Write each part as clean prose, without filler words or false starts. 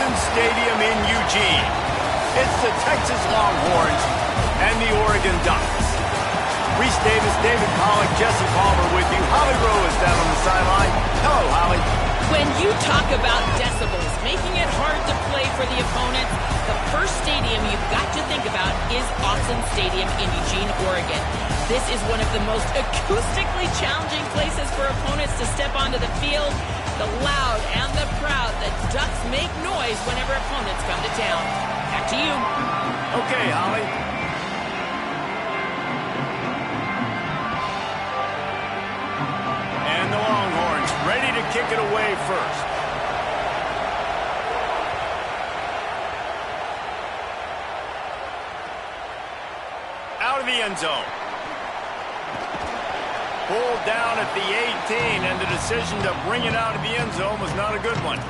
Autzen Stadium in Eugene. It's the Texas Longhorns and the Oregon Ducks. Reese Davis, David Coliege, Jesse Palmer with you. Holly Rowe is down on the sideline. Hello, Holly. When you talk about decibels, making it hard to play for the opponents, the first stadium you've got to think about is Autzen Stadium in Eugene, Oregon. This is one of the most acoustically challenging places for opponents to step onto the field. The loud and the proud, the Ducks make noise whenever opponents come to town. Back to you. Okay, Holly. And the Longhorns ready to kick it away first. Out of the end zone. Pulled down at the 18, and the decision to bring it out of the end zone was not a good one.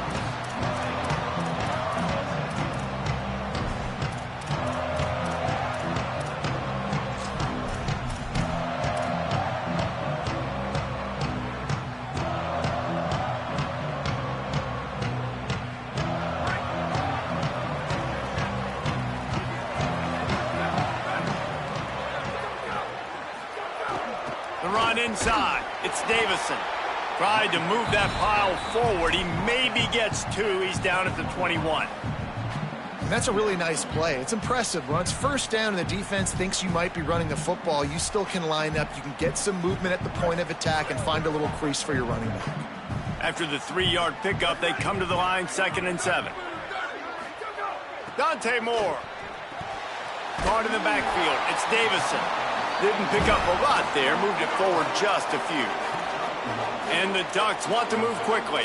Inside, it's Davison. Tried to move that pile forward. He maybe gets two. He's down at the 21. That's a really nice play. It's impressive. When it's first down and the defense thinks you might be running the football, you still can line up. You can get some movement at the point of attack and find a little crease for your running back. After the 3-yard pickup, they come to the line, 2nd and 7. Dante Moore. Caught in the backfield. It's Davison. Didn't pick up a lot there, moved it forward just a few. And the Ducks want to move quickly.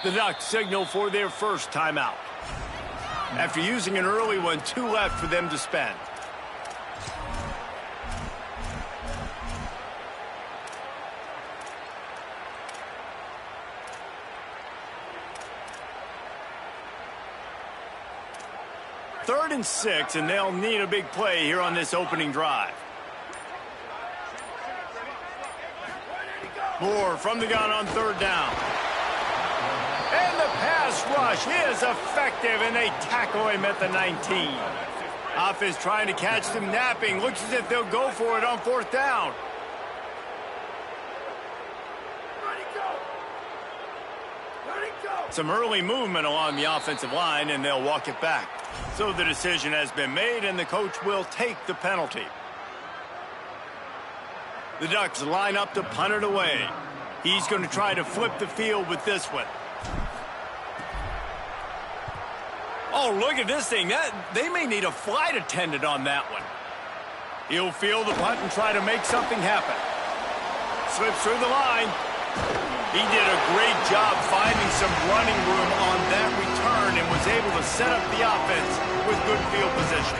The Ducks signal for their first timeout. After using an early one, 2 left for them to spend. Third and 6, and they'll need a big play here on this opening drive. Moore from the gun on 3rd down. And the pass rush is effective, and they tackle him at the 19. Offense trying to catch them napping. Looks as if they'll go for it on 4th down. Some early movement along the offensive line, and they'll walk it back. So the decision has been made, and the coach will take the penalty. The Ducks line up to punt it away. He's going to try to flip the field with this one. Oh, look at this thing. They may need a flight attendant on that one. He'll field the punt and try to make something happen. Slips through the line. He did a great job finding some running room on that return and was able to set up the offense with good field position.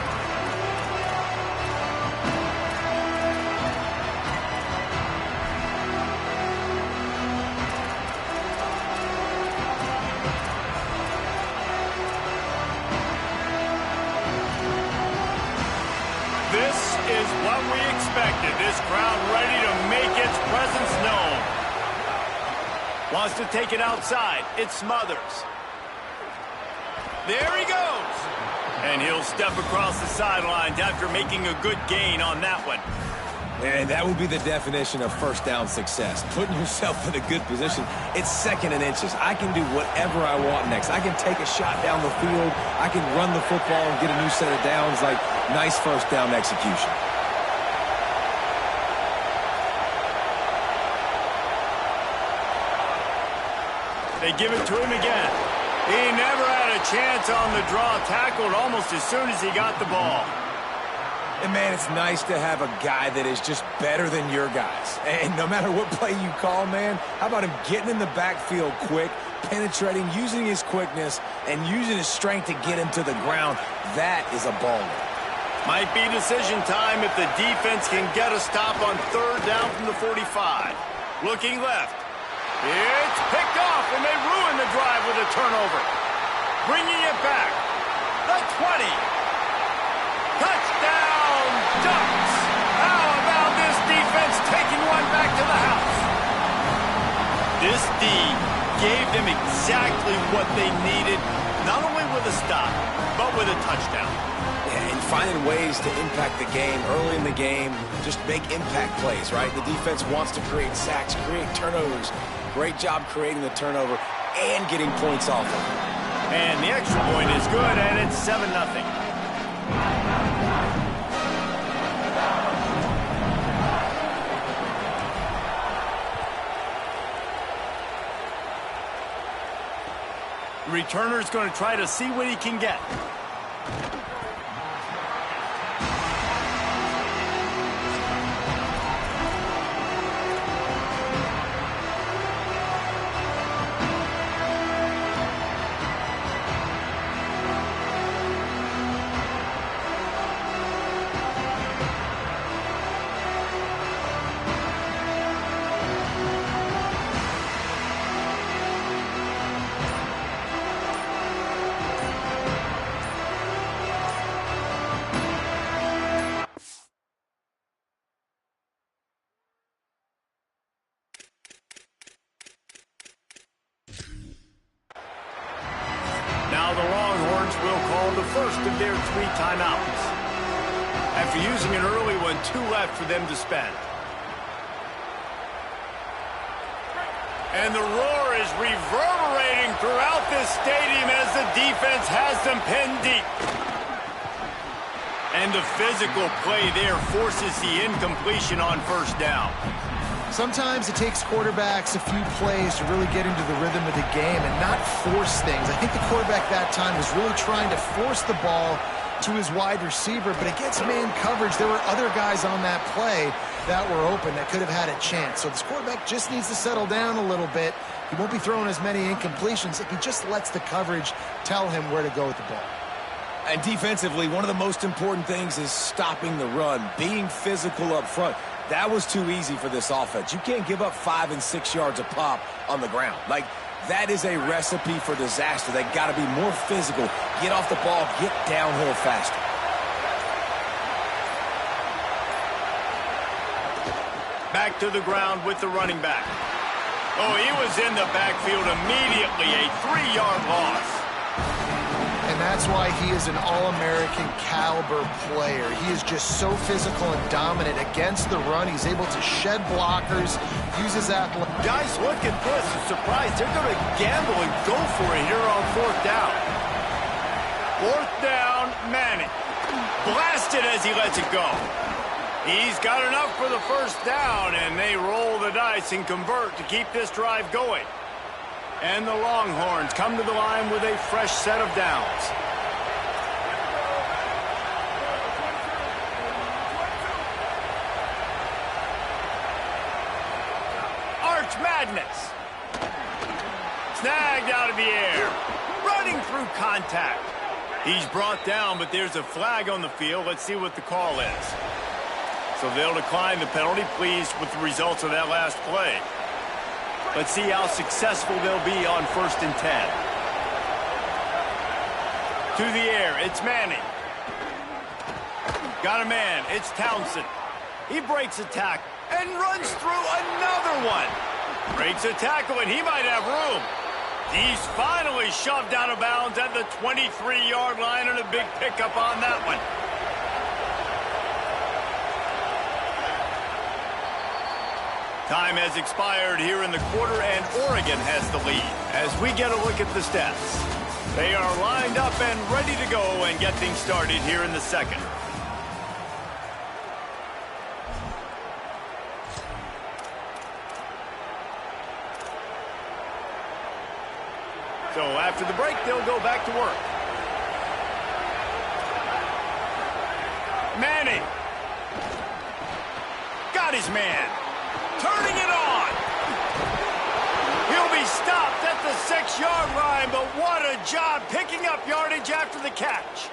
This is what we expected. This crowd ready to make its presence known. Wants to take it outside. It's Smothers. There he goes. And he'll step across the sidelines after making a good gain on that one. And that would be the definition of first down success. Putting yourself in a good position. It's 2nd and inches. I can do whatever I want next. I can take a shot down the field. I can run the football and get a new set of downs. Like, nice first down execution. They give it to him again. He never had a chance on the draw, tackled almost as soon as he got the ball. And, man, it's nice to have a guy that is just better than your guys. And no matter what play you call, man, how about him getting in the backfield quick, penetrating, using his quickness, and using his strength to get him to the ground? That is a baller. Might be decision time if the defense can get a stop on 3rd down from the 45. Looking left. It's picked off, and they ruin the drive with a turnover. Bringing it back. The 20. Touchdown, Ducks. How about this defense taking one back to the house? This D gave them exactly what they needed, not only with a stop, but with a touchdown. And finding ways to impact the game early in the game, just make impact plays, right? The defense wants to create sacks, create turnovers. Great job creating the turnover and getting points off of it. And the extra point is good, and it's 7-0. Returner's going to try to see what he can get. Now the Longhorns will call the first of their 3 timeouts. After using an early one, 2 left for them to spend. And the roar is reverberating throughout this stadium as the defense has them pinned deep. And the physical play there forces the incompletion on first down. Sometimes it takes quarterbacks a few plays to really get into the rhythm of the game and not force things. I think the quarterback that time was really trying to force the ball to his wide receiver, but against man coverage, there were other guys on that play that were open that could have had a chance. So this quarterback just needs to settle down a little bit. He won't be throwing as many incompletions if he just lets the coverage tell him where to go with the ball. And defensively, one of the most important things is stopping the run, being physical up front. That was too easy for this offense. You can't give up 5 and 6 yards a pop on the ground. Like, that is a recipe for disaster. They got to be more physical, get off the ball, get downhill faster. Back to the ground with the running back. Oh, he was in the backfield immediately, a 3-yard loss. And that's why he is an All-American caliber player. He is just so physical and dominant against the run. He's able to shed blockers, use his athletic. Guys, look at this. I'm surprised they're going to gamble and go for it here on 4th down. 4th down, Manning. Blasted as he lets it go. He's got enough for the first down, and they roll the dice and convert to keep this drive going. And the Longhorns come to the line with a fresh set of downs. Arch Madness. Snagged out of the air. Running through contact. He's brought down, but there's a flag on the field. Let's see what the call is. So they'll decline the penalty, pleased with the results of that last play. Let's see how successful they'll be on 1st and 10. To the air, it's Manning. Got a man, it's Townsend. He breaks a tackle and runs through another one. Breaks a tackle and he might have room. He's finally shoved out of bounds at the 23-yard line and a big pickup on that one. Time has expired here in the quarter, and Oregon has the lead. As we get a look at the stats, they are lined up and ready to go and get things started here in the second. So after the break, they'll go back to work. Manning. Got his man. Turning it on. He'll be stopped at the 6-yard line, but what a job picking up yardage after the catch.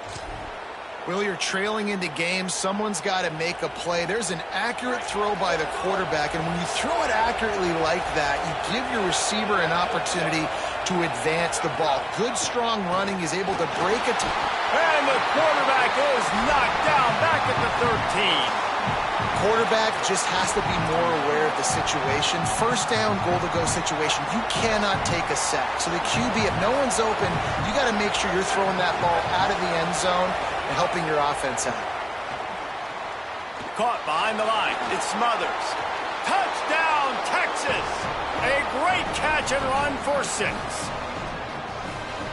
Well, you're trailing into games. Someone's got to make a play. There's an accurate throw by the quarterback, and when you throw it accurately like that, you give your receiver an opportunity to advance the ball. Good, strong running is able to break it. And the quarterback is knocked down back at the 13. Quarterback just has to be more aware of the situation. First down, goal-to-go situation. You cannot take a sack. So the QB, if no one's open, you got to make sure you're throwing that ball out of the end zone and helping your offense out. Caught behind the line. It's Smothers. Touchdown, Texas! A great catch and run for 6.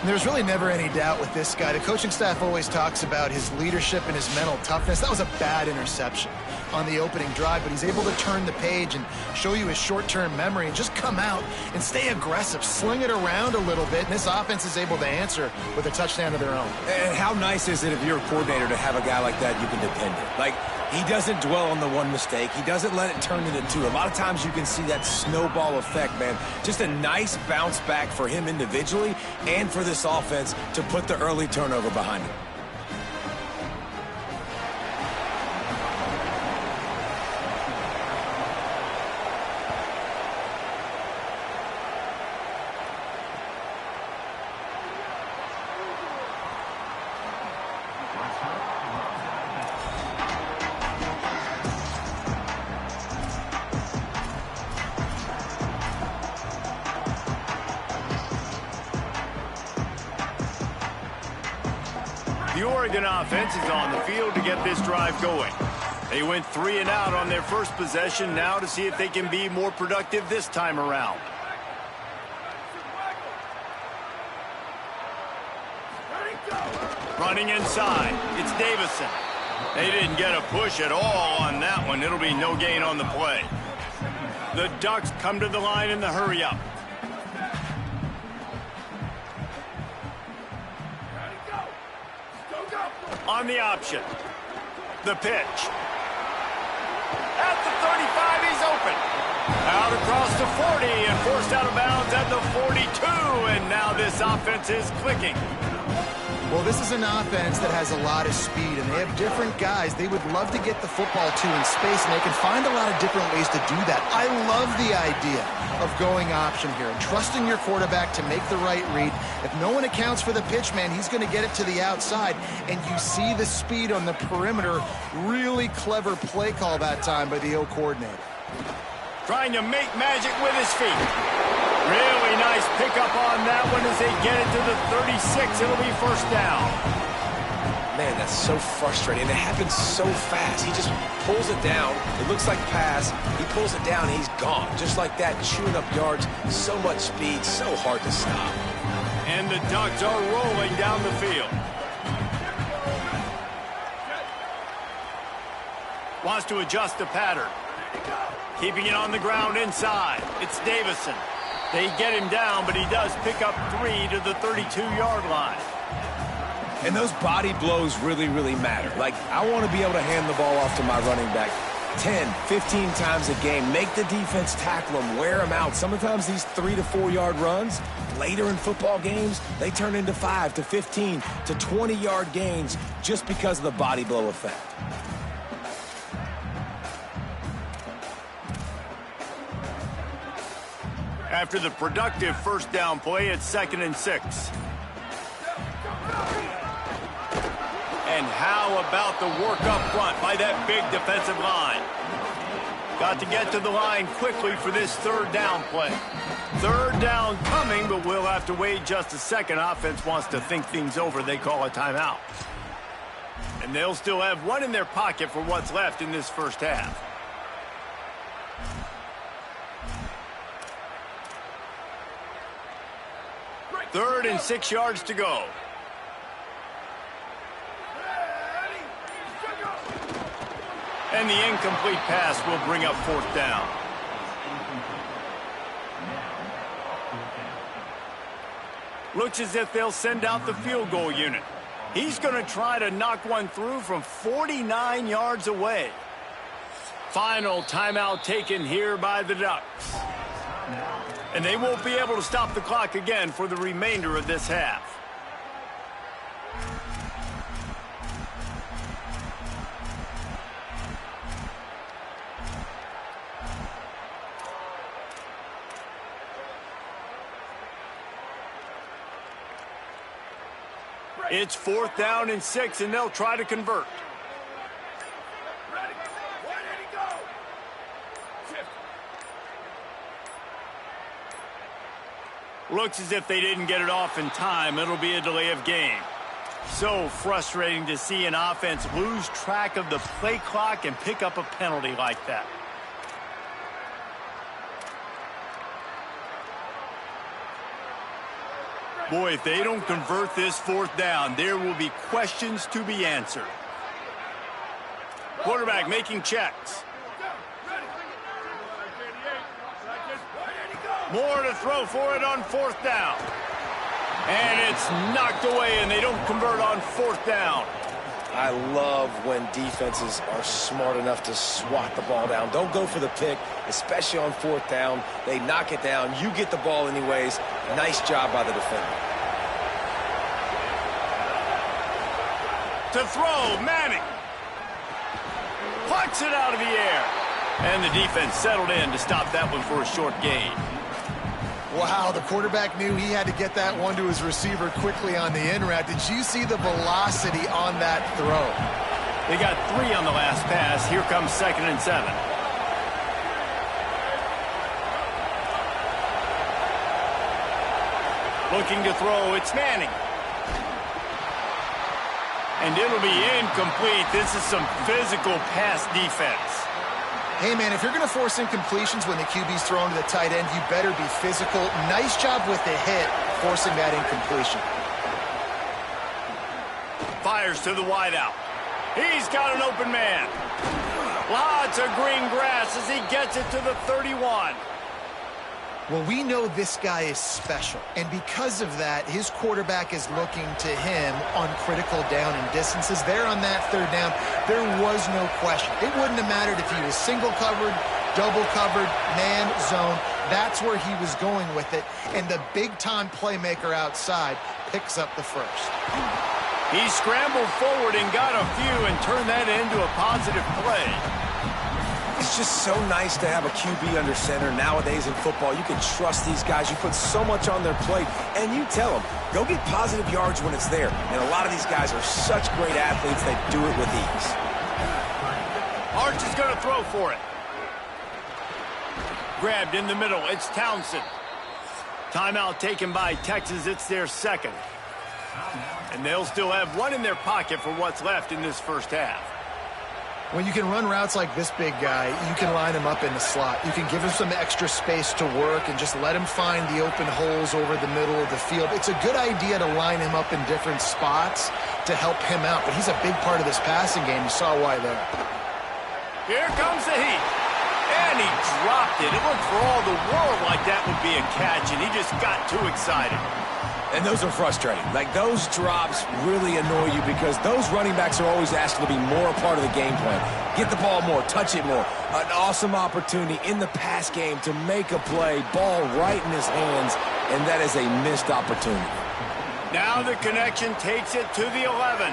There's really never any doubt with this guy. The coaching staff always talks about his leadership and his mental toughness. That was a bad interception on the opening drive, but he's able to turn the page and show you his short-term memory and just come out and stay aggressive, sling it around a little bit, and this offense is able to answer with a touchdown of their own. And how nice is it if you're a coordinator to have a guy like that you can depend on? Like, he doesn't dwell on the one mistake. He doesn't let it turn into 2. A lot of times you can see that snowball effect, man. Just a nice bounce back for him individually and for this offense to put the early turnover behind him. The Oregon offense is on the field to get this drive going. They went 3 and out on their first possession, now to see if they can be more productive this time around. Running inside, it's Davison. They didn't get a push at all on that one. It'll be no gain on the play. The Ducks come to the line in the hurry-up. On the option. The pitch. At the 35, he's open. Out across the 40 and forced out of bounds at the 42. And now this offense is clicking. Well, this is an offense that has a lot of speed, and they have different guys they would love to get the football to in space, and they can find a lot of different ways to do that. I love the idea of going option here and trusting your quarterback to make the right read. If no one accounts for the pitch, man, he's going to get it to the outside, and you see the speed on the perimeter. Really clever play call that time by the O coordinator. Trying to make magic with his feet. Really nice pickup on that one as they get it to the 36. It'll be first down. Man, that's so frustrating. It happens so fast. He just pulls it down. It looks like pass. He pulls it down. He's gone. Just like that, chewing up yards. So much speed. So hard to stop. And the Ducks are rolling down the field. Wants to adjust the pattern. Keeping it on the ground inside. It's Davison. They get him down, but he does pick up 3 to the 32-yard line. And those body blows really, really matter. Like, I want to be able to hand the ball off to my running back 10, 15 times a game. Make the defense tackle him, wear him out. Sometimes these 3 to 4 yard runs, later in football games, they turn into 5 to 15 to 20-yard gains just because of the body blow effect. After the productive first down play, it's 2nd and 6. And how about the work up front by that big defensive line? Got to get to the line quickly for this 3rd down play. 3rd down coming, but we'll have to wait just a second. Offense wants to think things over. They call a timeout. And they'll still have one in their pocket for what's left in this first half. Third and 6 yards to go. And the incomplete pass will bring up 4th down. Looks as if they'll send out the field goal unit. He's going to try to knock one through from 49 yards away. Final timeout taken here by the Ducks. And they won't be able to stop the clock again for the remainder of this half. It's 4th down and 6, and they'll try to convert. Looks as if they didn't get it off in time. It'll be a delay of game. So frustrating to see an offense lose track of the play clock and pick up a penalty like that. Boy, if they don't convert this 4th down, there will be questions to be answered. Quarterback making checks. More to throw for it on 4th down. And it's knocked away, and they don't convert on 4th down. I love when defenses are smart enough to swat the ball down. Don't go for the pick, especially on 4th down. They knock it down. You get the ball anyways. Nice job by the defender. To throw, Manning. Plucks it out of the air. And the defense settled in to stop that one for a short gain. Wow, the quarterback knew he had to get that one to his receiver quickly on the in route. Did you see the velocity on that throw? They got 3 on the last pass. Here comes 2nd and 7. Looking to throw, it's Manning. And it'll be incomplete. This is some physical pass defense. Hey, man, if you're going to force incompletions when the QB's thrown to the tight end, you better be physical. Nice job with the hit, forcing that incompletion. Fires to the wideout. He's got an open man. Lots of green grass as he gets it to the 31. Well, we know this guy is special, and because of that, his quarterback is looking to him on critical down and distances. There on that 3rd down, there was no question. It wouldn't have mattered if he was single covered, double covered, man, zone. That's where he was going with it, and the big-time playmaker outside picks up the first. He scrambled forward and got a few and turned that into a positive play. It's just so nice to have a QB under center. Nowadays in football, you can trust these guys. You put so much on their plate, and you tell them, go get positive yards when it's there. And a lot of these guys are such great athletes, they do it with ease. Arch is going to throw for it. Grabbed in the middle. It's Townsend. Timeout taken by Texas. It's their 2nd. And they'll still have 1 in their pocket for what's left in this first half. When you can run routes like this big guy, you can line him up in the slot. You can give him some extra space to work and just let him find the open holes over the middle of the field. It's a good idea to line him up in different spots to help him out, but he's a big part of this passing game. You saw why there. Here comes the heat. And he dropped it. It looked for all the world like that would be a catch, and he just got too excited. And those are frustrating. Like, those drops really annoy you because those running backs are always asked to be more a part of the game plan. Get the ball more, touch it more. An awesome opportunity in the pass game to make a play, ball right in his hands, and that is a missed opportunity. Now the connection takes it to the 11.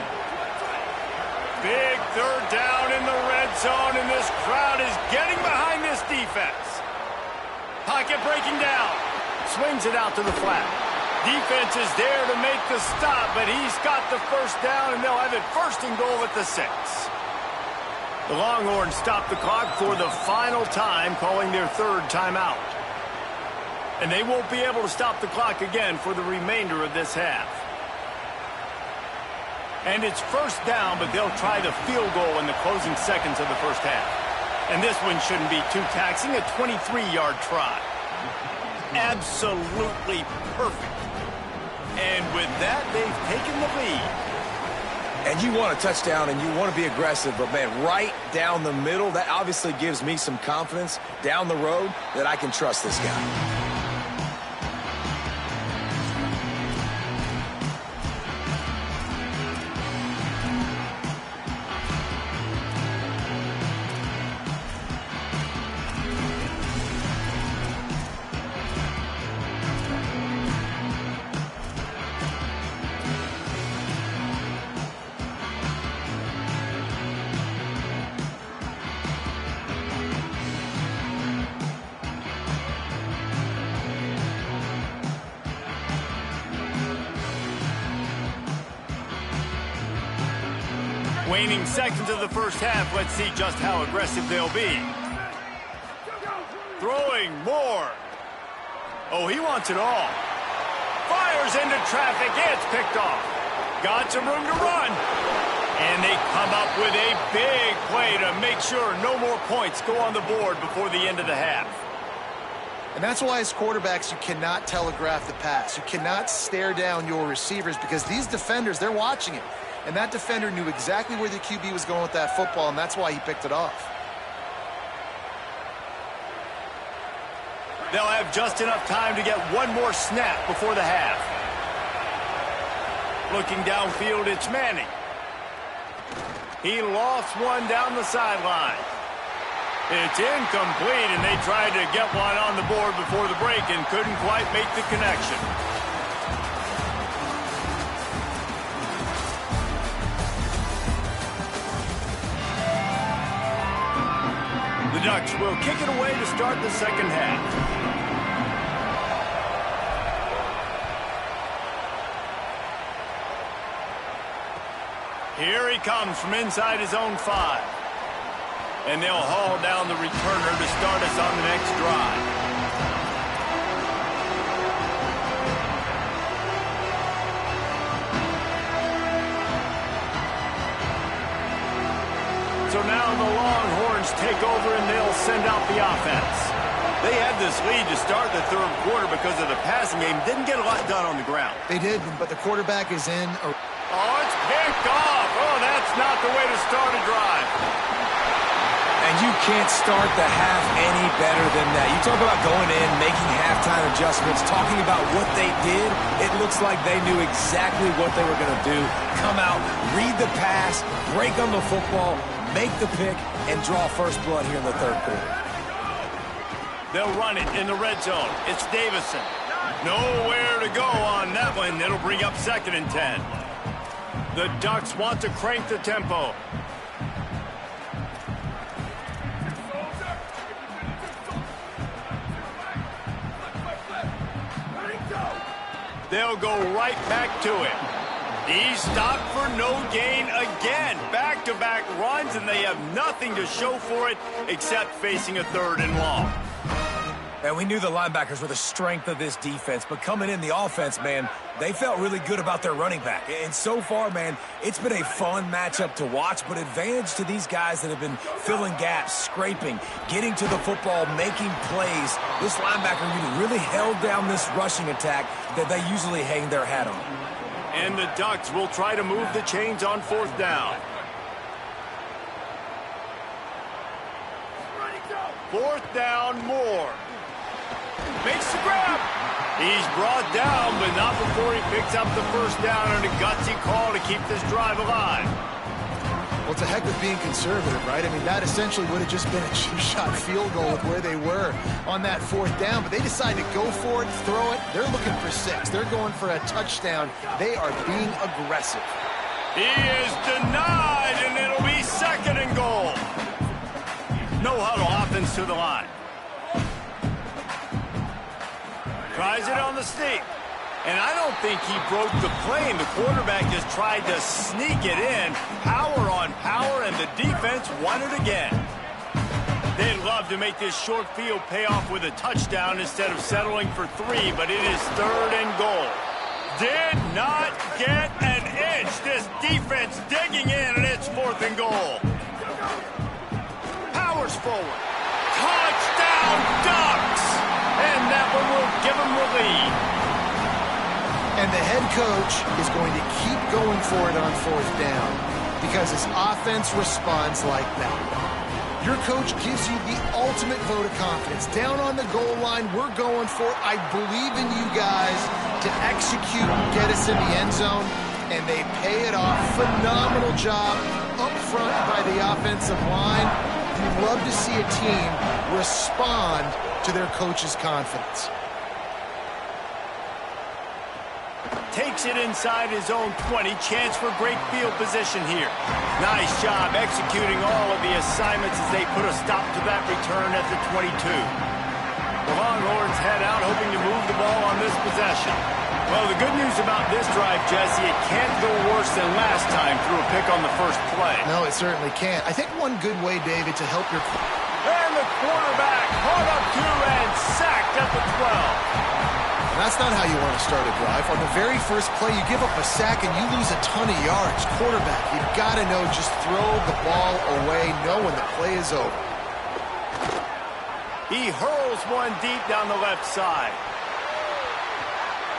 Big 3rd down in the red zone, and this crowd is getting behind this defense. Pocket breaking down. Swings it out to the flat. Defense is there to make the stop, but he's got the 1st down, and they'll have it 1st and goal at the 6. The Longhorns stop the clock for the final time, calling their 3rd timeout. And they won't be able to stop the clock again for the remainder of this half. And it's 1st down, but they'll try the field goal in the closing seconds of the first half. And this one shouldn't be too taxing, a 23-yard try. Absolutely perfect. And with that, they've taken the lead. And you want a touchdown and you want to be aggressive, but, man, right down the middle, that obviously gives me some confidence down the road that I can trust this guy. Waning seconds of the first half. Let's see just how aggressive they'll be. Throwing more. Oh, he wants it all. Fires into traffic. It's picked off. Got some room to run. And they come up with a big play to make sure no more points go on the board before the end of the half. And that's why as quarterbacks, you cannot telegraph the pass. You cannot stare down your receivers because these defenders, they're watching it. And that defender knew exactly where the QB was going with that football, and that's why he picked it off. They'll have just enough time to get one more snap before the half. Looking downfield, it's Manning. He lofts one down the sideline. It's incomplete, and they tried to get one on the board before the break and couldn't quite make the connection. The Ducks will kick it away to start the second half. Here he comes from inside his own 5. And they'll haul down the returner to start us on the next drive. So now the Longhorns take over and they'll send out the offense. They had this lead to start the third quarter because of the passing game. Didn't get a lot done on the ground. They did, but the quarterback is in. Oh, it's picked off. Oh, that's not the way to start a drive. And you can't start the half any better than that. You talk about going in, making halftime adjustments, talking about what they did. It looks like they knew exactly what they were going to do. Come out, read the pass, break on the football, make the pick, and draw first blood here in the third quarter. They'll run it in the red zone. It's Davison. Nowhere to go on that one. It'll bring up 2nd and 10. The Ducks want to crank the tempo. They'll go right back to him. He stopped for no gain again. Back-to-back runs, and they have nothing to show for it except facing a 3rd and long. And we knew the linebackers were the strength of this defense, but coming in the offense, man, they felt really good about their running back. And so far, man, it's been a fun matchup to watch, but advantage to these guys that have been filling gaps, scraping, getting to the football, making plays. This linebacker really held down this rushing attack that they usually hang their hat on. And the Ducks will try to move the chains on 4th down. 4th down, more. Makes the grab. He's brought down, but not before he picks up the first down on a gutsy call to keep this drive alive. Well, it's a heck of being conservative, right? I mean, that essentially would have just been a 2-shot field goal with where they were on that 4th down, but they decided to go for it, throw it. They're looking for 6. They're going for a touchdown. They are being aggressive. He is denied, and it'll be 2nd and goal. No huddle offense to the line. Tries it on the sneak. And I don't think he broke the plane. The quarterback just tried to sneak it in. Power on power, and the defense won it again. They'd love to make this short field pay off with a touchdown instead of settling for 3, but it is 3rd and goal. Did not get an inch. This defense digging in, and it's 4th and goal. Powers forward. Touchdown, Ducks! And that one will give them the lead. And the head coach is going to keep going for it on 4th down because his offense responds like that. Your coach gives you the ultimate vote of confidence. Down on the goal line, we're going for it. I believe in you guys to execute and get us in the end zone, and they pay it off. Phenomenal job up front by the offensive line. You'd love to see a team respond to their coach's confidence. Takes it inside his own 20. Chance for great field position here. Nice job executing all of the assignments as they put a stop to that return at the 22. The Longhorns head out hoping to move the ball on this possession. Well, the good news about this drive, Jesse, it can't go worse than last time through a pick on the first play. No, it certainly can't. I think one good way, David, to help your... And the quarterback caught up to and sacked at the 12. And that's not how you want to start a drive. On the very first play, you give up a sack and you lose a ton of yards. Quarterback, you've got to know, just throw the ball away, know when the play is over. He hurls one deep down the left side.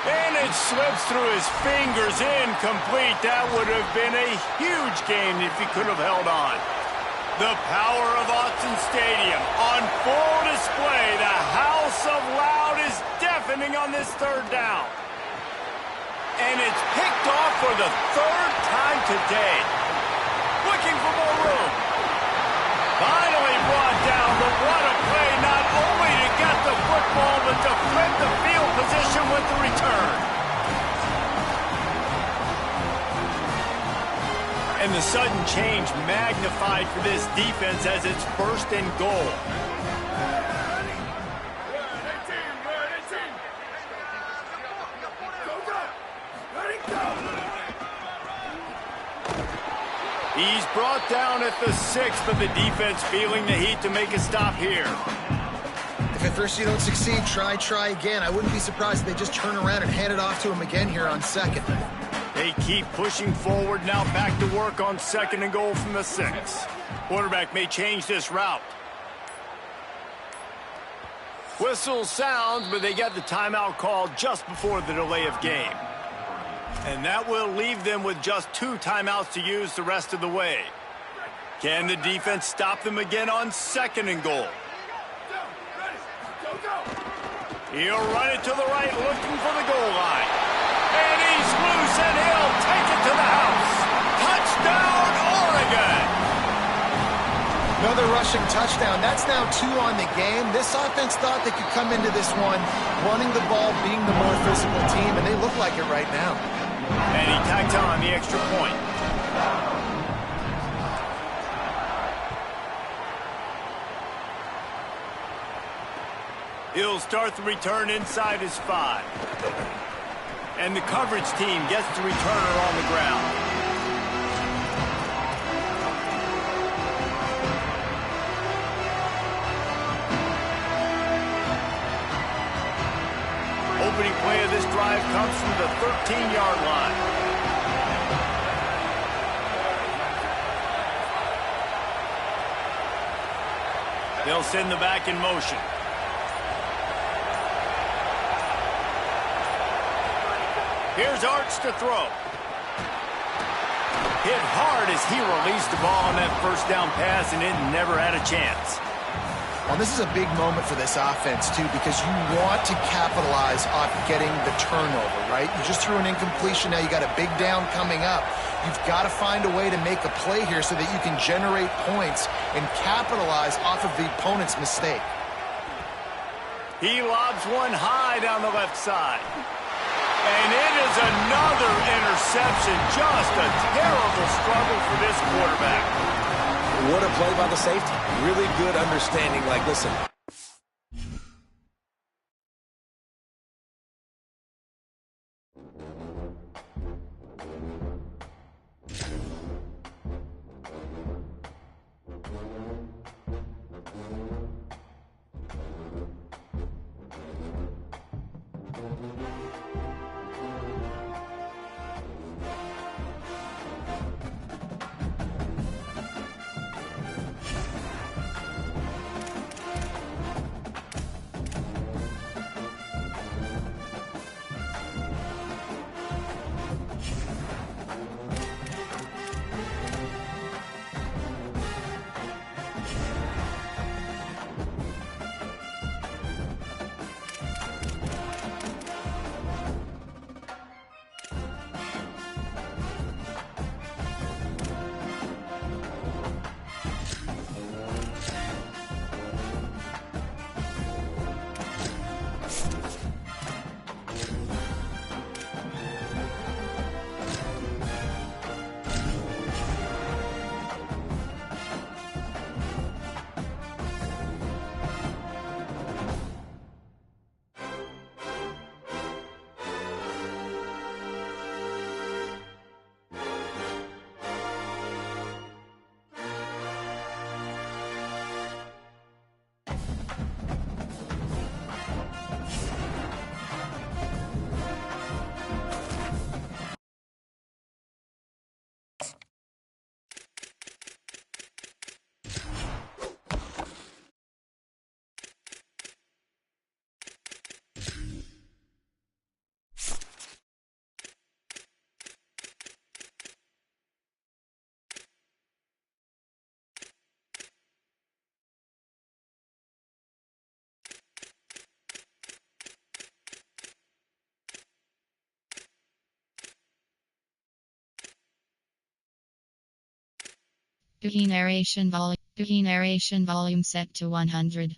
And it slips through his fingers, incomplete. That would have been a huge game if he could have held on. The power of Autzen Stadium on full display. The house of loud is deafening on this third down. And it's picked off for the third time today. Looking for more room. Finally brought down, but what a play, not only to get the football, but to flip the field position with the return. And the sudden change magnified for this defense as it's first and goal. He's brought down at the 6, but the defense feeling the heat to make a stop here. If at first you don't succeed, try again. I wouldn't be surprised if they just turn around and hand it off to him again here on second. They keep pushing forward, now back to work on second and goal from the 6. Quarterback may change this route. Whistle sounds, but they get the timeout called just before the delay of game. And that will leave them with just 2 timeouts to use the rest of the way. Can the defense stop them again on second and goal? He'll run it to the right, looking for the goal line. And he's loose, and he'll take it to the house. Touchdown, Oregon! Another rushing touchdown. That's now 2 on the game. This offense thought they could come into this one running the ball, being the more physical team, and they look like it right now. And he tacked on the extra point. He'll start the return inside his 5. And the coverage team gets the returner on the ground. Opening play of this drive comes from the 13-yard line. They'll send the back in motion. Here's Arts to throw. Hit hard as he released the ball on that first down pass, and it never had a chance. Well, this is a big moment for this offense, too, because you want to capitalize off getting the turnover, right? You just threw an incompletion. Now you got a big down coming up. You've got to find a way to make a play here so that you can generate points and capitalize off of the opponent's mistake. He lobs one high down the left side. And it is another interception. Just a terrible struggle for this quarterback. What a play by the safety. Really good understanding. Like, listen, Degeneration volume set to 100.